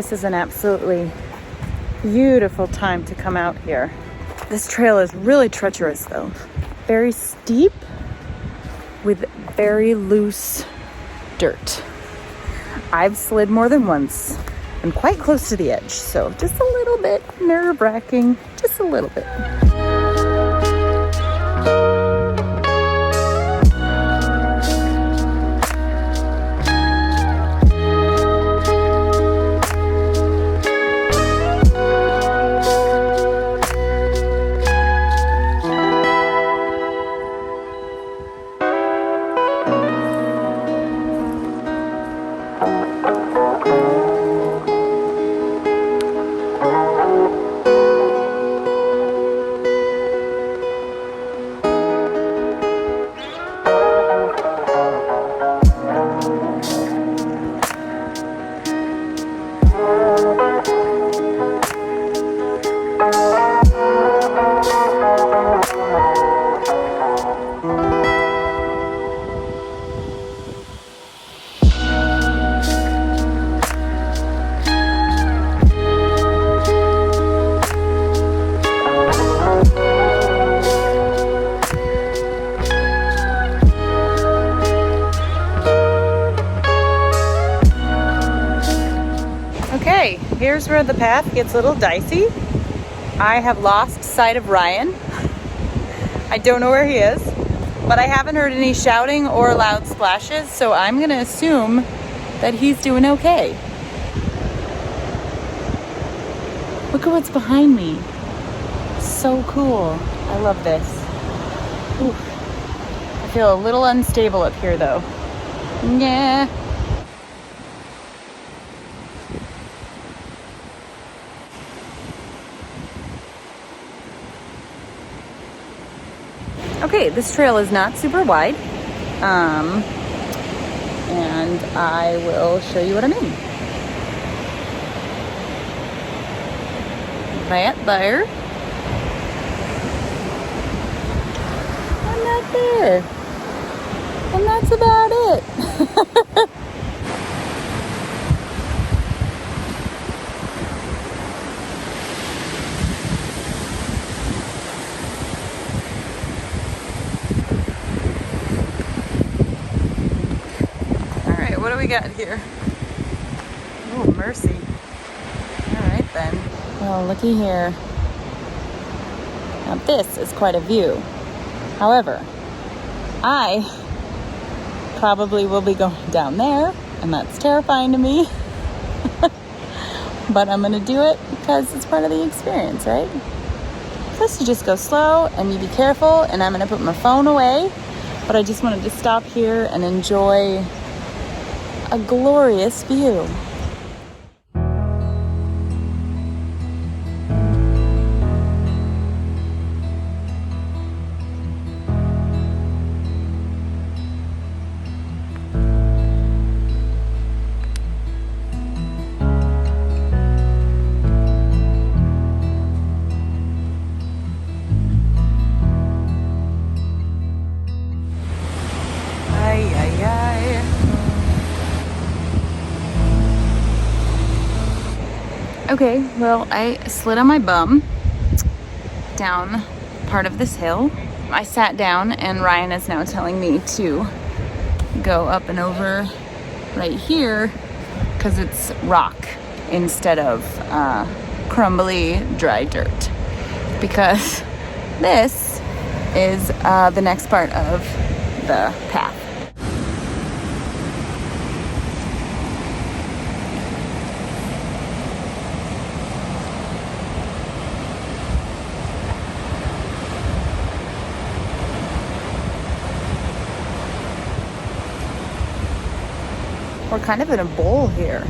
this is an absolutely beautiful time to come out here. This trail is really treacherous though. Very steep with very loose dirt. I've slid more than once. I'm quite close to the edge, so just a little bit nerve-wracking, just a little bit. Okay, here's where the path gets a little dicey. I have lost sight of Ryan. I don't know where he is, but I haven't heard any shouting or loud splashes, so I'm gonna assume that he's doing okay. Look at what's behind me. So cool. I love this. Ooh. I feel a little unstable up here though. Yeah. Okay, this trail is not super wide, and I will show you what I mean. Right there. I'm not there. And that's about it. What do we got here? Oh, mercy. All right then. Well, looky here. Now this is quite a view. However, I probably will be going down there, and that's terrifying to me. But I'm gonna do it because it's part of the experience, right? Plus you just go slow and you be careful, and I'm gonna put my phone away, but I just wanted to stop here and enjoy a glorious view. Ay, ay, ay. Okay, well, I slid on my bum down part of this hill. I sat down and Ryan is now telling me to go up and over right here because it's rock instead of crumbly dry dirt, because this is the next part of the path. We're kind of in a bowl here.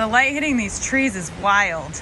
the light hitting these trees is wild.